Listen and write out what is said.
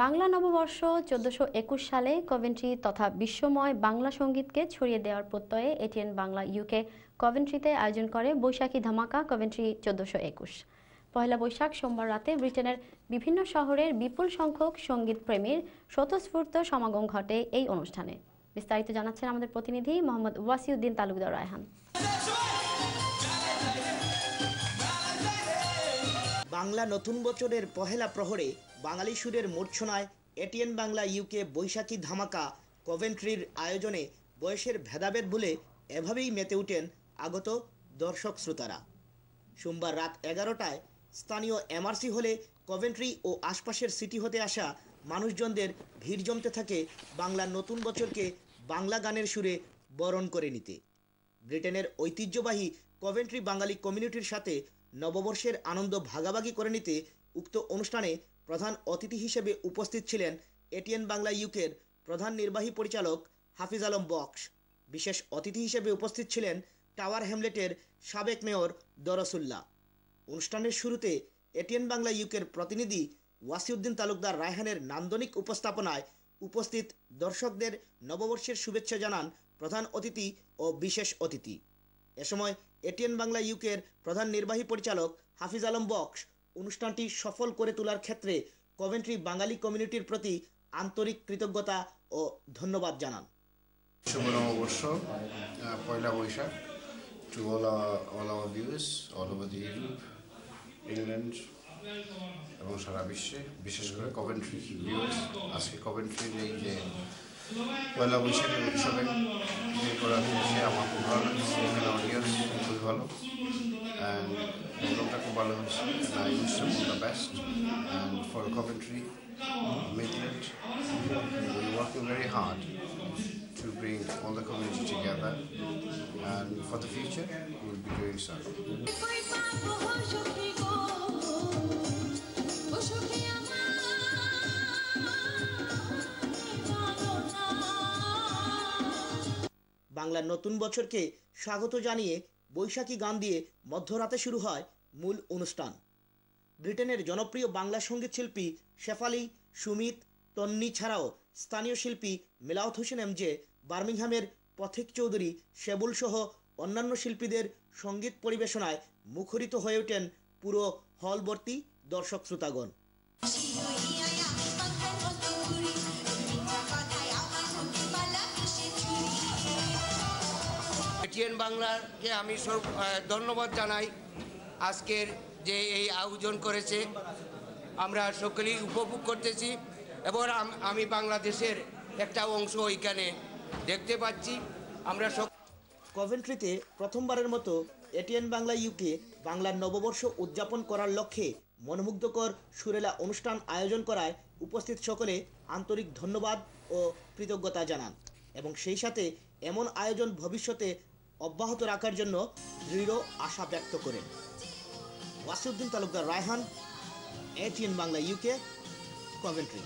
বাংলা নববর্ষ 1421 সালে কভেন্ট্রি তথা বিশ্বময় বাংলা সঙ্গীতকে ছড়িয়ে দেওয়ার প্রত্যয়ে এটিএন বাংলা ইউকে কভেন্ট্রিতে আয়োজন করে বৈশাখী ধামাকা কভেন্ট্রি 1421। পয়লা বৈশাখ সোমবার রাতে ব্রিটেনের বিভিন্ন শহরের বিপুল সংখ্যক সঙ্গীত প্রেমীর স্বতঃস্ফূর্ত সমাগম ঘটে এই অনুষ্ঠানে। বিস্তারিত জানাচ্ছেন আমাদের প্রতিনিধি মোহাম্মদ ওয়াসিউদ্দিন তালুকদার রায়হান। বাংলা নতুন বছরের পহেলা প্রহরে বাঙালি সুরের মূর্ছনায় এটিএন বাংলা ইউকে বৈশাখী ধামাকা কভেন্ট্রির আয়োজনে বয়সের ভেদাভেদ ভুলে এভাবেই মেতে ওঠেন আগত দর্শক শ্রোতারা। সোমবার রাত 11টায় স্থানীয় এমআরসি হলে কভেন্ট্রি ও আশপাশের সিটি হতে আসা মানুষজনদের ভিড় জমতে থাকে বাংলা নতুন বছরকে বাংলা গানের সুরে বরণ করে নিতে। ব্রিটেনের ঐতিহ্যবাহী কভেন্ট্রি বাঙালি কমিউনিটির সাথে নববর্ষের আনন্দ ভাগাভাগি করে নিতে উক্ত অনুষ্ঠানে প্রধান অতিথি হিসেবে উপস্থিত ছিলেন এটিএন বাংলা ইউকের প্রধান নির্বাহী পরিচালক হাফিজ আলম বক্স। বিশেষ অতিথি হিসেবে উপস্থিত ছিলেন টাওয়ার হ্যামলেটের সাবেক মেয়র দরসুল্লাহ। অনুষ্ঠানের শুরুতে এটিএন বাংলা ইউকের প্রতিনিধি ওয়াসিউদ্দিন তালুকদার রায়হানের নান্দনিক উপস্থাপনায় উপস্থিত দর্শকদের নববর্ষের শুভেচ্ছা জানান প্রধান অতিথি ও বিশেষ অতিথি। এ সময় এটিএন বাংলা ইউকের প্রধান নির্বাহী পরিচালক হাফিজ আলম বক্স অনুষ্ঠানটি সফল করে তোলার ক্ষেত্রে কভেন্ট্রি বাঙালি কমিউনিটির প্রতি আন্তরিক কৃতজ্ঞতা ও ধন্যবাদ জানান। শুভ নববর্ষ, Poila Baishakh to all our viewers all over the Europe, England এবং সারা বিশ্বে, বিশেষ করে কভেন্ট্রি ভিউয়ার্স। আজকে কভেন্ট্রির এই যে পয়লা বৈশাখের উৎসবে যে করা হয়েছে আমার খুব ভালো লাগছে, এখানে অডিয়েন্স খুবই ভালো অ্যান্ড প্রোগ্রামটা খুব ভালো হয়েছে। I wish them all the best and for Coventry Midland, we're working very hard to bring all the community together, and for the future we'll be doing so. Bangla নতুন বছরকে স্বাগত জানিয়ে বৈশাখী গান দিয়ে মধ্যরাতে শুরু হয় মূল অনুষ্ঠান। ব্রিটেনের জনপ্রিয় বাংলা সঙ্গীত শিল্পী শেফালি, সুমিত, তন্নি ছাড়াও স্থানীয় শিল্পী মেলাওত হোসেন এমজে, বার্মিংহামের পথিক চৌধুরী, শেবুল সহ অন্যান্য শিল্পীদের সঙ্গীত পরিবেশনায় মুখরিত হয়ে ওঠেন পুরো হলভর্তি দর্শক শ্রোতাগণ। এটিএন বাংলাকে আমি ধন্যবাদ জানাই। আজকের যে এই আয়োজন করেছে আমরা সকলেই উপভোগ করতেছি এবং আমি বাংলাদেশের একটা অংশ এখানে দেখতে পাচ্ছি। আমরা কভেন্ট্রিতে প্রথমবারের মতো এটিএন বাংলা ইউকে বাংলার নববর্ষ উদযাপন করার লক্ষ্যে মনোমুগ্ধকর সুরেলা অনুষ্ঠান আয়োজন করায় উপস্থিত সকলে আন্তরিক ধন্যবাদ ও কৃতজ্ঞতা জানান এবং সেই সাথে এমন আয়োজন ভবিষ্যতে অব্যাহত রাখার জন্য দৃঢ় আশা ব্যক্ত করেন। Wasiuddin Talukdar Raihan, ATN Bangla UK, Coventry.